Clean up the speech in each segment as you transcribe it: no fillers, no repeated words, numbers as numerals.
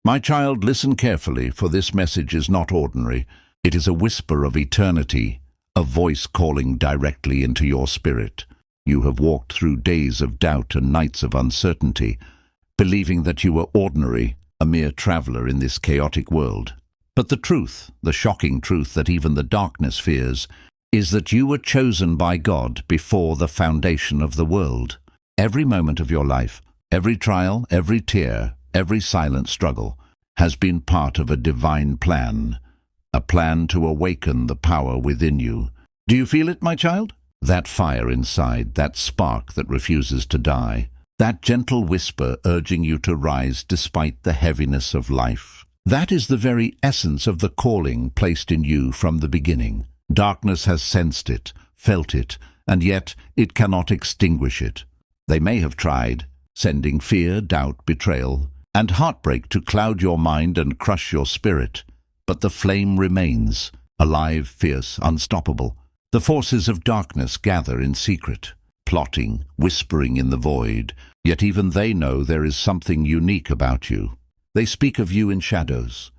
My child, listen carefully, for this message is not ordinary. It is a whisper of eternity, a voice calling directly into your spirit. You have walked through days of doubt and nights of uncertainty, believing that you were ordinary, a mere traveler in this chaotic world. But the truth, the shocking truth that even the darkness fears, is that you were chosen by God before the foundation of the world. Every moment of your life, every trial, every tear, every silent struggle has been part of a divine plan, a plan to awaken the power within you. Do you feel it, my child? That fire inside, that spark that refuses to die, that gentle whisper urging you to rise despite the heaviness of life. That is the very essence of the calling placed in you from the beginning. Darkness has sensed it, felt it, and yet it cannot extinguish it. They may have tried, sending fear, doubt, betrayal, and heartbreak to cloud your mind and crush your spirit. But the flame remains, alive, fierce, unstoppable. The forces of darkness gather in secret, plotting, whispering in the void, yet even they know there is something unique about you. They speak of you in shadows,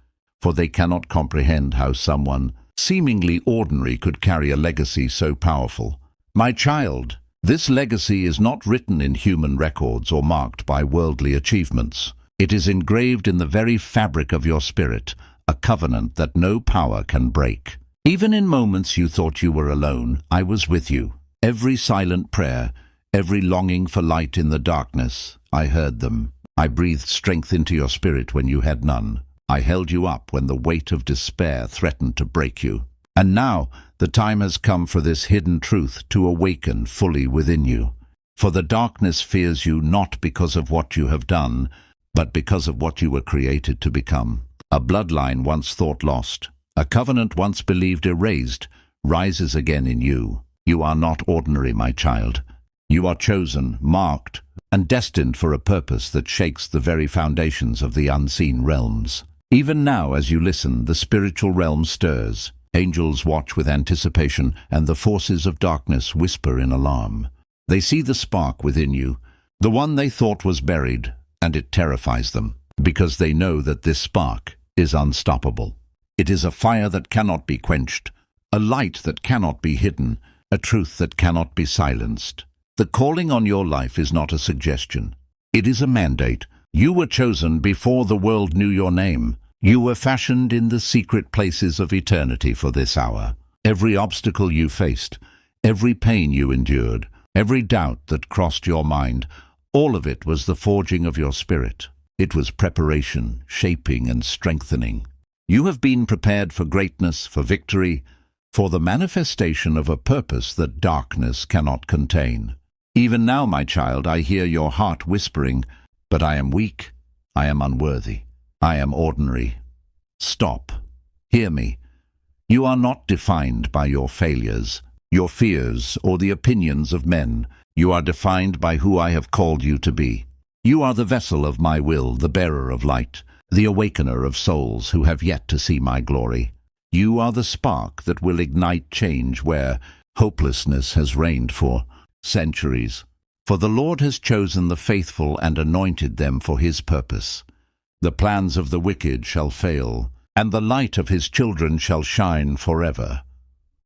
for they cannot comprehend how someone seemingly ordinary could carry a legacy so powerful. My child, this legacy is not written in human records or marked by worldly achievements. It is engraved in the very fabric of your spirit, a covenant that no power can break. Even in moments you thought you were alone, I was with you. Every silent prayer, every longing for light in the darkness, I heard them. I breathed strength into your spirit when you had none. I held you up when the weight of despair threatened to break you. And now the time has come for this hidden truth to awaken fully within you. For the darkness fears you not because of what you have done, but because of what you were created to become. A bloodline once thought lost, a covenant once believed erased, rises again in you. You are not ordinary, my child. You are chosen, marked, and destined for a purpose that shakes the very foundations of the unseen realms. Even now, as you listen, the spiritual realm stirs. Angels watch with anticipation, and the forces of darkness whisper in alarm. They see the spark within you, the one they thought was buried, and it terrifies them, because they know that this spark is unstoppable. It is a fire that cannot be quenched, a light that cannot be hidden, a truth that cannot be silenced. The calling on your life is not a suggestion. It is a mandate. You were chosen before the world knew your name. You were fashioned in the secret places of eternity for this hour. Every obstacle you faced, every pain you endured, every doubt that crossed your mind, all of it was the forging of your spirit. It was preparation, shaping, and strengthening. You have been prepared for greatness, for victory, for the manifestation of a purpose that darkness cannot contain. Even now, my child, I hear your heart whispering, "But I am weak, I am unworthy, I am ordinary." Stop. Hear me. You are not defined by your failures, your fears, or the opinions of men. You are defined by who I have called you to be. You are the vessel of my will, the bearer of light, the awakener of souls who have yet to see my glory. You are the spark that will ignite change where hopelessness has reigned for centuries. For the Lord has chosen the faithful and anointed them for his purpose. The plans of the wicked shall fail, and the light of his children shall shine forever.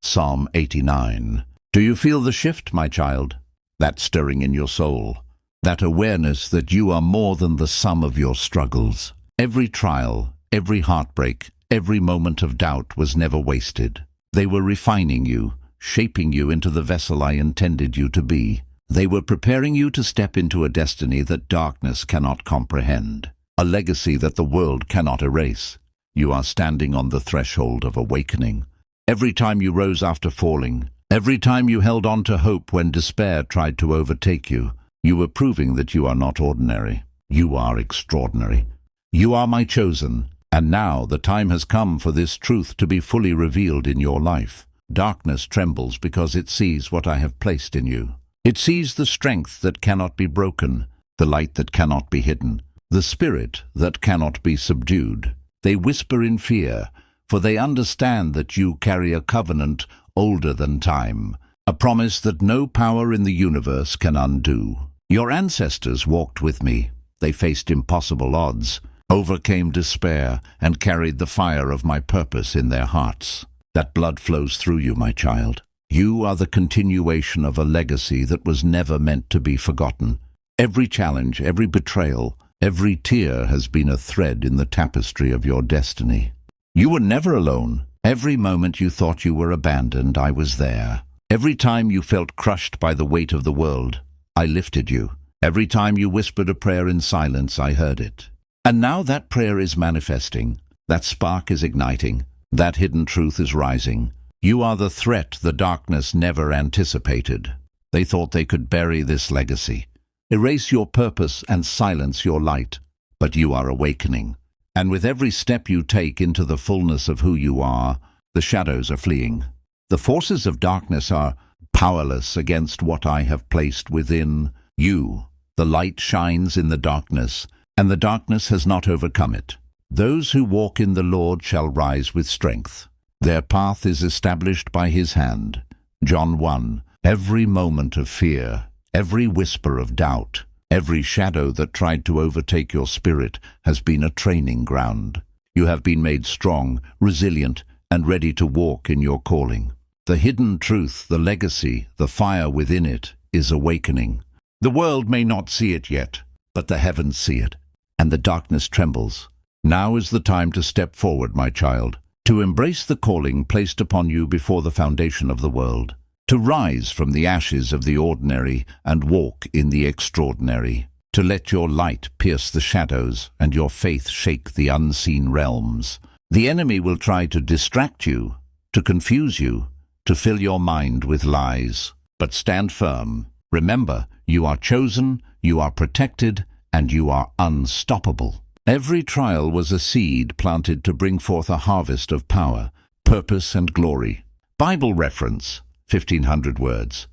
Psalm 89. Do you feel the shift, my child? That stirring in your soul, that awareness that you are more than the sum of your struggles. Every trial, every heartbreak, every moment of doubt was never wasted. They were refining you, shaping you into the vessel I intended you to be. They were preparing you to step into a destiny that darkness cannot comprehend, a legacy that the world cannot erase. You are standing on the threshold of awakening. Every time you rose after falling, every time you held on to hope when despair tried to overtake you, you were proving that you are not ordinary. You are extraordinary. You are my chosen, and now the time has come for this truth to be fully revealed in your life. Darkness trembles because it sees what I have placed in you. It sees the strength that cannot be broken, the light that cannot be hidden, the spirit that cannot be subdued. They whisper in fear, for they understand that you carry a covenant older than time, a promise that no power in the universe can undo. Your ancestors walked with me. They faced impossible odds, overcame despair, and carried the fire of my purpose in their hearts. That blood flows through you, my child. You are the continuation of a legacy that was never meant to be forgotten. Every challenge, every betrayal, every tear has been a thread in the tapestry of your destiny. You were never alone. Every moment you thought you were abandoned, I was there. Every time you felt crushed by the weight of the world, I lifted you. Every time you whispered a prayer in silence, I heard it. And now that prayer is manifesting. That spark is igniting. That hidden truth is rising. You are the threat the darkness never anticipated. They thought they could bury this legacy, erase your purpose and silence your light. But you are awakening. And with every step you take into the fullness of who you are, the shadows are fleeing. The forces of darkness are powerless against what I have placed within you. The light shines in the darkness, and the darkness has not overcome it. Those who walk in the Lord shall rise with strength. Their path is established by his hand. John 1. Every moment of fear, every whisper of doubt, every shadow that tried to overtake your spirit has been a training ground. You have been made strong, resilient, and ready to walk in your calling. The hidden truth, the legacy, the fire within it, is awakening. The world may not see it yet, but the heavens see it, and the darkness trembles. Now is the time to step forward, my child, to embrace the calling placed upon you before the foundation of the world, to rise from the ashes of the ordinary and walk in the extraordinary, to let your light pierce the shadows and your faith shake the unseen realms. The enemy will try to distract you, to confuse you, to fill your mind with lies. But stand firm. Remember, you are chosen, you are protected, and you are unstoppable. Every trial was a seed planted to bring forth a harvest of power, purpose, and glory. Bible reference, 1,500 words.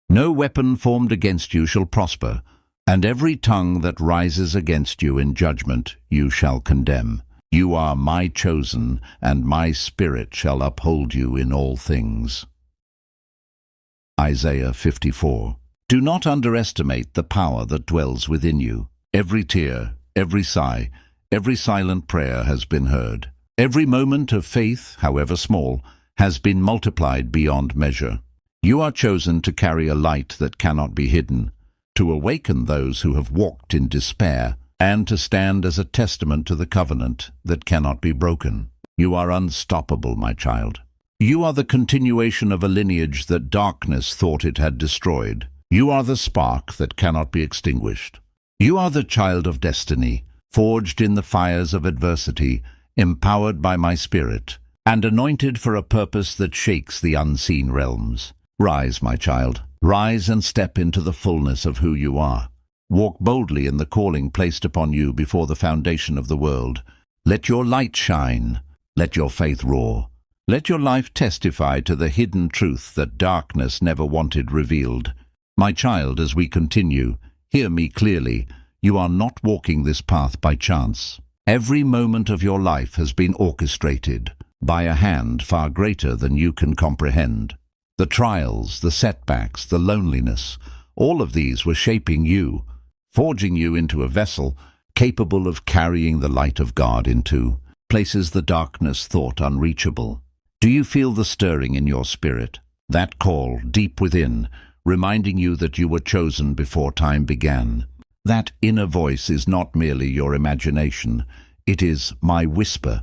No weapon formed against you shall prosper, and every tongue that rises against you in judgment you shall condemn. You are my chosen, and my spirit shall uphold you in all things. Isaiah 54. Do not underestimate the power that dwells within you. Every tear, every sigh, every silent prayer has been heard. Every moment of faith, however small, has been multiplied beyond measure. You are chosen to carry a light that cannot be hidden, to awaken those who have walked in despair, and to stand as a testament to the covenant that cannot be broken. You are unstoppable, my child. You are the continuation of a lineage that darkness thought it had destroyed. You are the spark that cannot be extinguished. You are the child of destiny, forged in the fires of adversity, empowered by my spirit, and anointed for a purpose that shakes the unseen realms. Rise, my child. Rise and step into the fullness of who you are. Walk boldly in the calling placed upon you before the foundation of the world. Let your light shine. Let your faith roar. Let your life testify to the hidden truth that darkness never wanted revealed. My child, as we continue, hear me clearly. You are not walking this path by chance. Every moment of your life has been orchestrated by a hand far greater than you can comprehend. The trials, the setbacks, the loneliness, all of these were shaping you, forging you into a vessel capable of carrying the light of God into places the darkness thought unreachable. Do you feel the stirring in your spirit? That call, deep within, reminding you that you were chosen before time began. That inner voice is not merely your imagination. It is my whisper,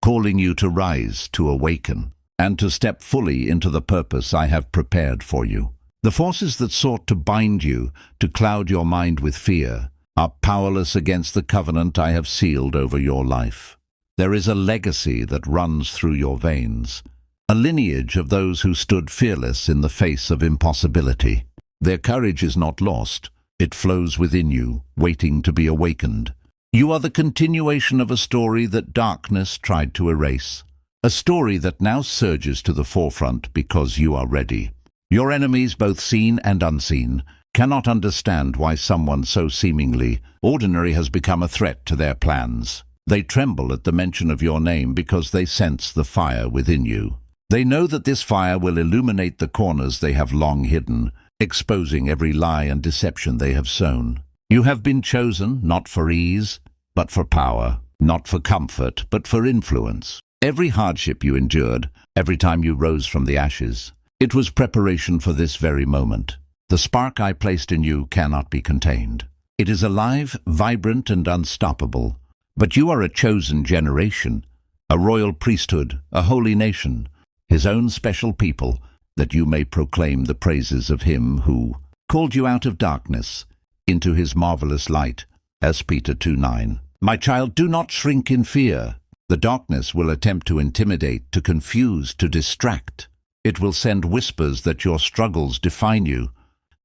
calling you to rise, to awaken, and to step fully into the purpose I have prepared for you. The forces that sought to bind you, to cloud your mind with fear, are powerless against the covenant I have sealed over your life. There is a legacy that runs through your veins, a lineage of those who stood fearless in the face of impossibility. Their courage is not lost. It flows within you, waiting to be awakened. You are the continuation of a story that darkness tried to erase, a story that now surges to the forefront because you are ready. Your enemies, both seen and unseen, cannot understand why someone so seemingly ordinary has become a threat to their plans. They tremble at the mention of your name because they sense the fire within you. They know that this fire will illuminate the corners they have long hidden, exposing every lie and deception they have sown. You have been chosen not for ease, but for power. not for comfort, but for influence. Every hardship you endured, every time you rose from the ashes, it was preparation for this very moment. The spark I placed in you cannot be contained. It is alive, vibrant, and unstoppable. But you are a chosen generation, a royal priesthood, a holy nation, his own special people, that you may proclaim the praises of him who called you out of darkness into his marvelous light, as Peter 2:9. My child, do not shrink in fear. The darkness will attempt to intimidate, to confuse, to distract. It will send whispers that your struggles define you,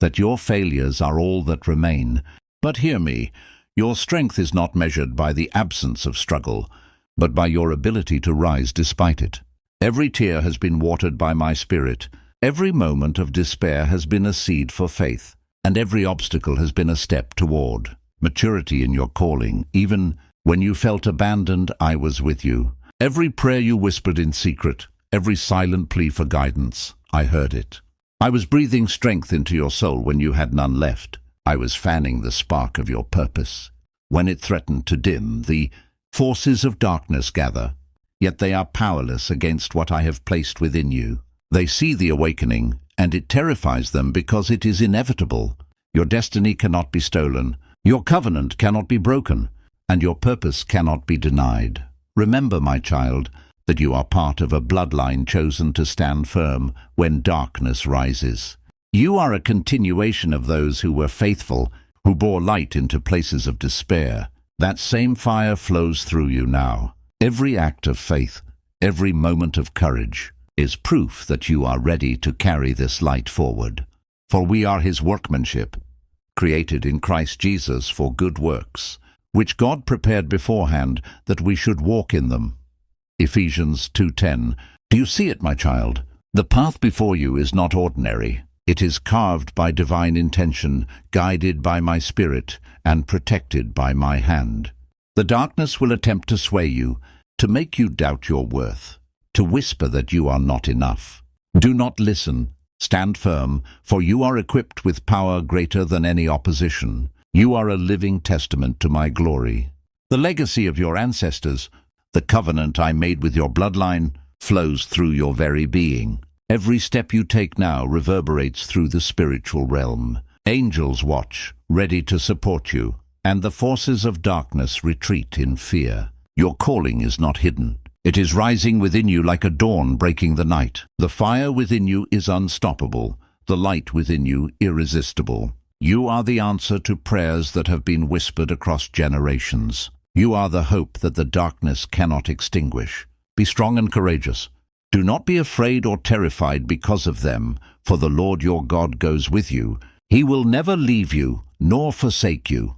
that your failures are all that remain. But hear me, your strength is not measured by the absence of struggle, but by your ability to rise despite it. Every tear has been watered by my Spirit. Every moment of despair has been a seed for faith, and every obstacle has been a step toward maturity in your calling. Even when you felt abandoned, I was with you. Every prayer you whispered in secret, every silent plea for guidance, I heard it. I was breathing strength into your soul when you had none left. I was fanning the spark of your purpose. When it threatened to dim, the forces of darkness gather, yet they are powerless against what I have placed within you. They see the awakening, and it terrifies them because it is inevitable. Your destiny cannot be stolen, your covenant cannot be broken, and your purpose cannot be denied. Remember, my child, that you are part of a bloodline chosen to stand firm when darkness rises. You are a continuation of those who were faithful, who bore light into places of despair. That same fire flows through you now. Every act of faith, every moment of courage, is proof that you are ready to carry this light forward. For we are his workmanship, created in Christ Jesus for good works, which God prepared beforehand that we should walk in them. Ephesians 2:10. Do you see it, my child? The path before you is not ordinary. It is carved by divine intention, guided by my Spirit, and protected by my hand. The darkness will attempt to sway you, to make you doubt your worth, to whisper that you are not enough. Do not listen. Stand firm, for you are equipped with power greater than any opposition. You are a living testament to my glory. The legacy of your ancestors, the covenant I made with your bloodline, flows through your very being. Every step you take now reverberates through the spiritual realm. Angels watch, ready to support you, and the forces of darkness retreat in fear. Your calling is not hidden. It is rising within you like a dawn breaking the night. The fire within you is unstoppable, the light within you irresistible. You are the answer to prayers that have been whispered across generations. You are the hope that the darkness cannot extinguish. Be strong and courageous. Do not be afraid or terrified because of them, for the Lord your God goes with you. He will never leave you, nor forsake you.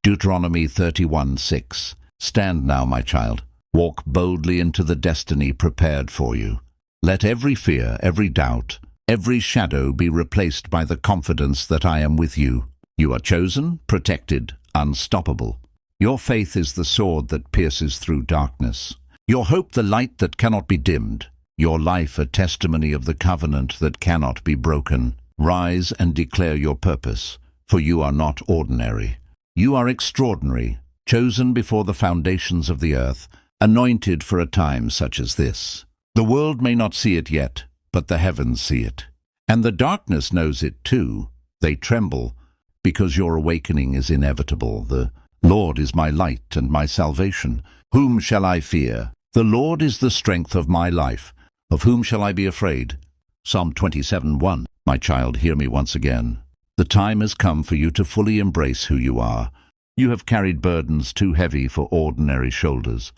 Deuteronomy 31:6. Stand now, my child. Walk boldly into the destiny prepared for you. Let every fear, every doubt, every shadow be replaced by the confidence that I am with you. You are chosen, protected, unstoppable. Your faith is the sword that pierces through darkness. Your hope the light that cannot be dimmed. Your life a testimony of the covenant that cannot be broken. Rise and declare your purpose, for you are not ordinary. You are extraordinary, chosen before the foundations of the earth, anointed for a time such as this. The world may not see it yet, but the heavens see it. And the darkness knows it too. They tremble, because your awakening is inevitable. The Lord is my light and my salvation. Whom shall I fear? The Lord is the strength of my life. Of whom shall I be afraid? Psalm 27:1. My child, hear me once again. The time has come for you to fully embrace who you are. You have carried burdens too heavy for ordinary shoulders.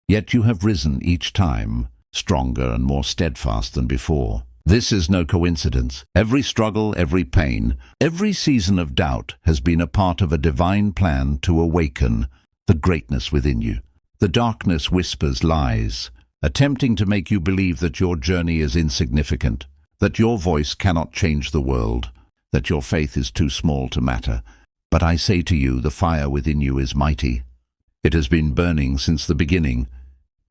Yet you have risen each time, stronger and more steadfast than before. This is no coincidence. Every struggle, every pain, every season of doubt has been a part of a divine plan to awaken the greatness within you. The darkness whispers lies, attempting to make you believe that your journey is insignificant, that your voice cannot change the world, that your faith is too small to matter. But I say to you, the fire within you is mighty. It has been burning since the beginning,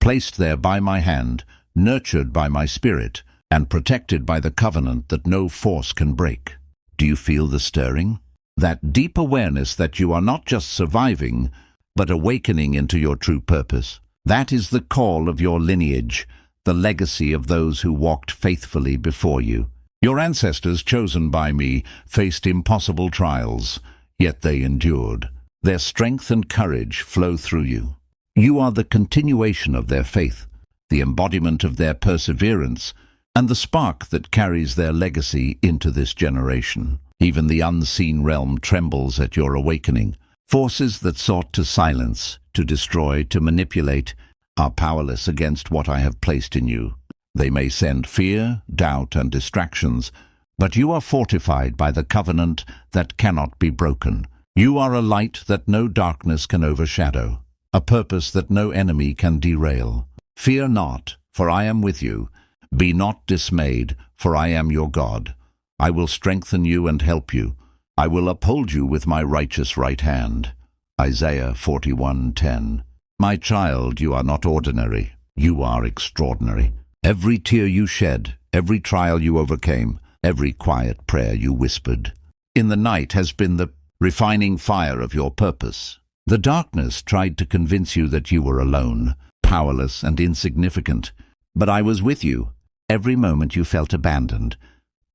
placed there by my hand, nurtured by my Spirit, and protected by the covenant that no force can break. Do you feel the stirring? That deep awareness that you are not just surviving, but awakening into your true purpose. That is the call of your lineage, the legacy of those who walked faithfully before you. Your ancestors, chosen by me, faced impossible trials, yet they endured. Their strength and courage flow through you. You are the continuation of their faith, the embodiment of their perseverance, and the spark that carries their legacy into this generation. Even the unseen realm trembles at your awakening. Forces that sought to silence, to destroy, to manipulate, are powerless against what I have placed in you. They may send fear, doubt, and distractions, but you are fortified by the covenant that cannot be broken. You are a light that no darkness can overshadow, a purpose that no enemy can derail. Fear not, for I am with you. Be not dismayed, for I am your God. I will strengthen you and help you. I will uphold you with my righteous right hand. Isaiah 41:10. My child, you are not ordinary. You are extraordinary. Every tear you shed, every trial you overcame, every quiet prayer you whispered in the night has been the refining fire of your purpose. The darkness tried to convince you that you were alone, powerless and insignificant, but I was with you. Every moment you felt abandoned,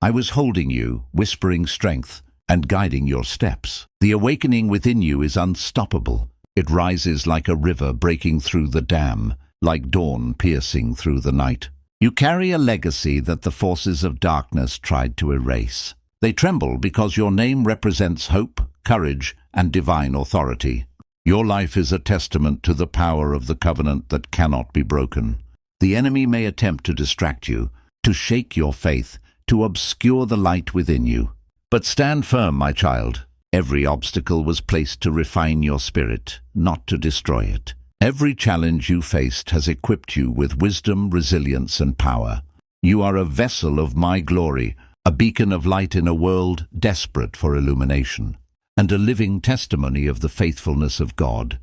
I was holding you, whispering strength, and guiding your steps. The awakening within you is unstoppable. It rises like a river breaking through the dam, like dawn piercing through the night. You carry a legacy that the forces of darkness tried to erase. They tremble because your name represents hope, courage, and divine authority. Your life is a testament to the power of the covenant that cannot be broken. The enemy may attempt to distract you, to shake your faith, to obscure the light within you. But stand firm, my child. Every obstacle was placed to refine your spirit, not to destroy it. Every challenge you faced has equipped you with wisdom, resilience, and power. You are a vessel of my glory, a beacon of light in a world desperate for illumination, and a living testimony of the faithfulness of God.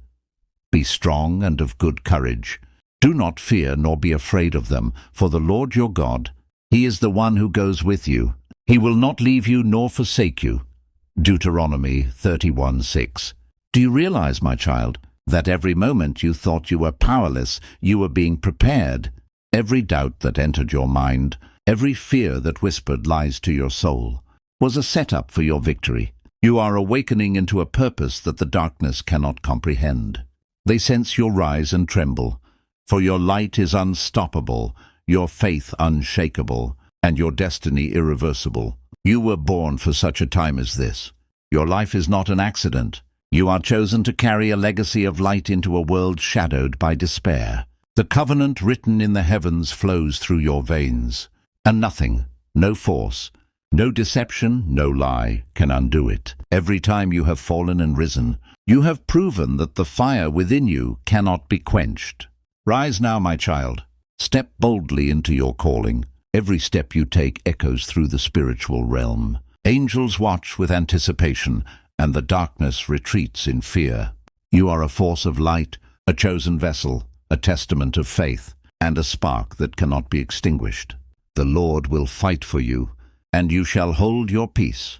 Be strong and of good courage. Do not fear nor be afraid of them, for the Lord your God, He is the one who goes with you. He will not leave you nor forsake you. Deuteronomy 31:6. Do you realize, my child, that every moment you thought you were powerless, you were being prepared? Every doubt that entered your mind, every fear that whispered lies to your soul, was a setup for your victory. You are awakening into a purpose that the darkness cannot comprehend. They sense your rise and tremble, for your light is unstoppable, your faith unshakable, and your destiny irreversible. You were born for such a time as this. Your life is not an accident. You are chosen to carry a legacy of light into a world shadowed by despair. The covenant written in the heavens flows through your veins, and nothing, no force, no deception, no lie can undo it. Every time you have fallen and risen, you have proven that the fire within you cannot be quenched. Rise now, my child. Step boldly into your calling. Every step you take echoes through the spiritual realm. Angels watch with anticipation, and the darkness retreats in fear. You are a force of light, a chosen vessel, a testament of faith, and a spark that cannot be extinguished. The Lord will fight for you, and you shall hold your peace.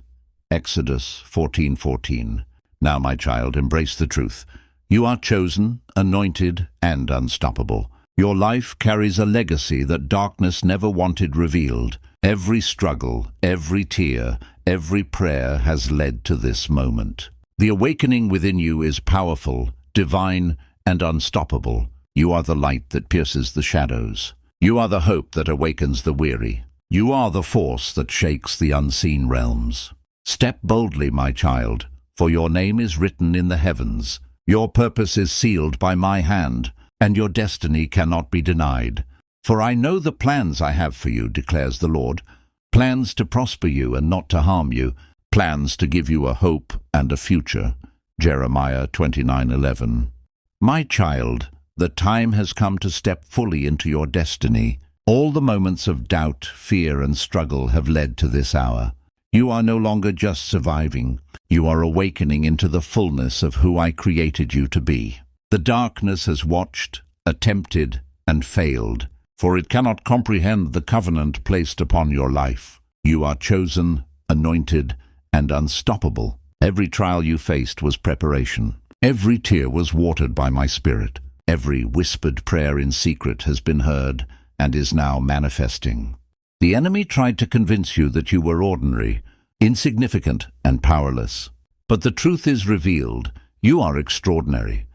Exodus 14:14. Now, my child, embrace the truth. You are chosen, anointed, and unstoppable. Your life carries a legacy that darkness never wanted revealed. Every struggle, every tear, every prayer has led to this moment. The awakening within you is powerful, divine, and unstoppable. You are the light that pierces the shadows. You are the hope that awakens the weary. You are the force that shakes the unseen realms. Step boldly, my child, for your name is written in the heavens. Your purpose is sealed by my hand, and your destiny cannot be denied. For I know the plans I have for you, declares the Lord, plans to prosper you and not to harm you, plans to give you a hope and a future. Jeremiah 29:11. My child, the time has come to step fully into your destiny. All the moments of doubt, fear, and struggle have led to this hour. You are no longer just surviving. You are awakening into the fullness of who I created you to be. The darkness has watched, attempted, and failed, for it cannot comprehend the covenant placed upon your life. You are chosen, anointed, and unstoppable. Every trial you faced was preparation. Every tear was watered by my Spirit. Every whispered prayer in secret has been heard and is now manifesting. The enemy tried to convince you that you were ordinary, insignificant, and powerless. But the truth is revealed. You are extraordinary.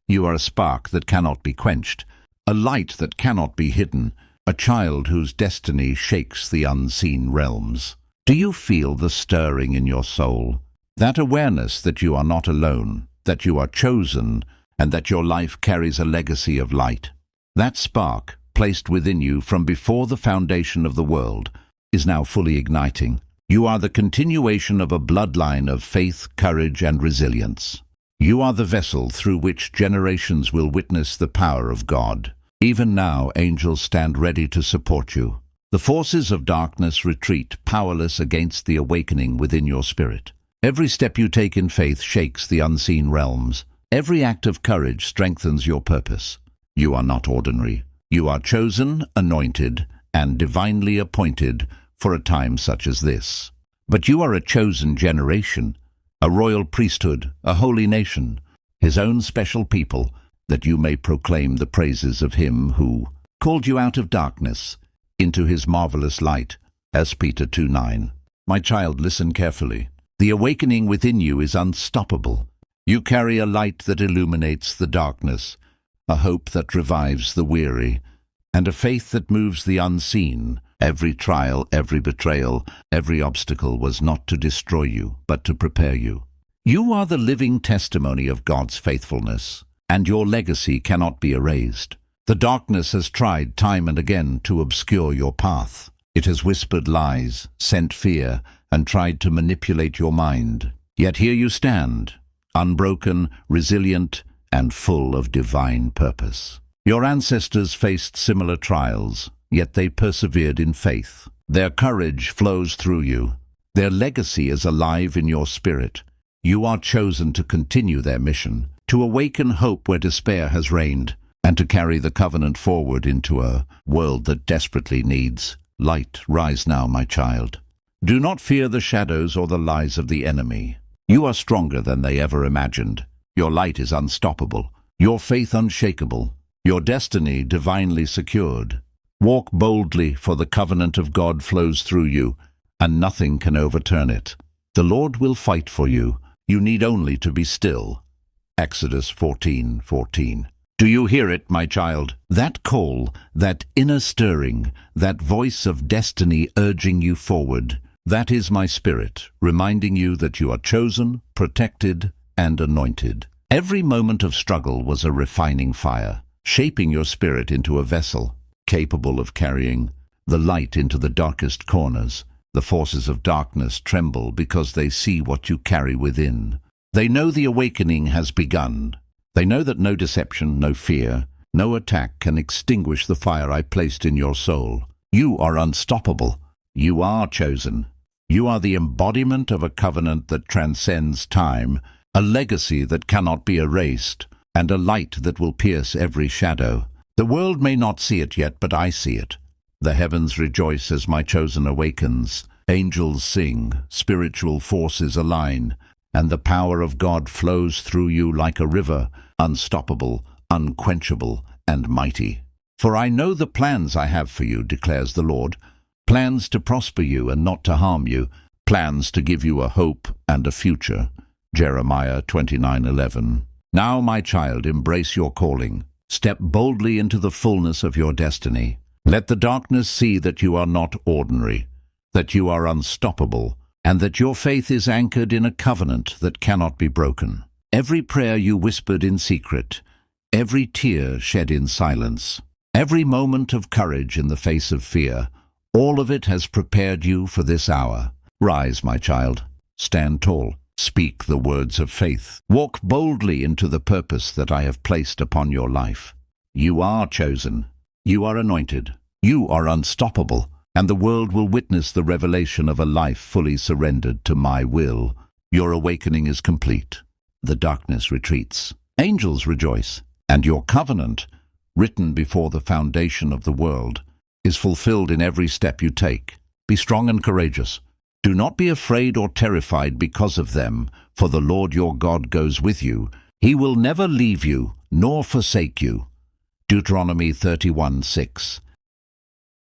You are a spark that cannot be quenched, a light that cannot be hidden, a child whose destiny shakes the unseen realms. Do you feel the stirring in your soul? That awareness that you are not alone, that you are chosen, and that your life carries a legacy of light. That spark, placed within you from before the foundation of the world, is now fully igniting. You are the continuation of a bloodline of faith, courage, and resilience. You are the vessel through which generations will witness the power of God. Even now, angels stand ready to support you. The forces of darkness retreat, powerless against the awakening within your spirit. Every step you take in faith shakes the unseen realms. Every act of courage strengthens your purpose. You are not ordinary. You are chosen, anointed, and divinely appointed for a time such as this. But you are a chosen generation, a royal priesthood, a holy nation, His own special people, that you may proclaim the praises of Him who called you out of darkness into His marvelous light, as Peter 2:9. My child, listen carefully. The awakening within you is unstoppable. You carry a light that illuminates the darkness, a hope that revives the weary, and a faith that moves the unseen. Every trial, every betrayal, every obstacle was not to destroy you, but to prepare you. You are the living testimony of God's faithfulness, and your legacy cannot be erased. The darkness has tried time and again to obscure your path. It has whispered lies, sent fear, and tried to manipulate your mind. Yet here you stand, unbroken, resilient, and full of divine purpose. Your ancestors faced similar trials, yet they persevered in faith. Their courage flows through you. Their legacy is alive in your spirit. You are chosen to continue their mission, to awaken hope where despair has reigned, and to carry the covenant forward into a world that desperately needs light. Rise now, my child. Do not fear the shadows or the lies of the enemy. You are stronger than they ever imagined. Your light is unstoppable, your faith unshakable, your destiny divinely secured. Walk boldly, for the covenant of God flows through you, and nothing can overturn it. The Lord will fight for you. You need only to be still. Exodus 14:14. Do you hear it, my child? That call, that inner stirring, that voice of destiny urging you forward, that is my Spirit, reminding you that you are chosen, protected, and anointed. Every moment of struggle was a refining fire, shaping your spirit into a vessel capable of carrying the light into the darkest corners. The forces of darkness tremble because they see what you carry within. They know the awakening has begun. They know that no deception, no fear, no attack can extinguish the fire I placed in your soul. You are unstoppable. You are chosen. You are the embodiment of a covenant that transcends time, a legacy that cannot be erased, and a light that will pierce every shadow. The world may not see it yet, but I see it. The heavens rejoice as my chosen awakens. Angels sing, spiritual forces align, and the power of God flows through you like a river, unstoppable, unquenchable, and mighty. For I know the plans I have for you, declares the Lord, plans to prosper you and not to harm you, plans to give you a hope and a future. Jeremiah 29:11. Now, my child, embrace your calling. Step boldly into the fullness of your destiny. Let the darkness see that you are not ordinary, that you are unstoppable, and that your faith is anchored in a covenant that cannot be broken. Every prayer you whispered in secret, every tear shed in silence, every moment of courage in the face of fear, all of it has prepared you for this hour. Rise, my child. Stand tall. Speak the words of faith. Walk boldly into the purpose that I have placed upon your life. You are chosen. You are anointed. You are unstoppable, and the world will witness the revelation of a life fully surrendered to my will. Your awakening is complete. The darkness retreats. Angels rejoice, and your covenant, written before the foundation of the world, is fulfilled in every step you take. Be strong and courageous. Do not be afraid or terrified because of them, for the Lord your God goes with you. He will never leave you, nor forsake you. Deuteronomy 31:6.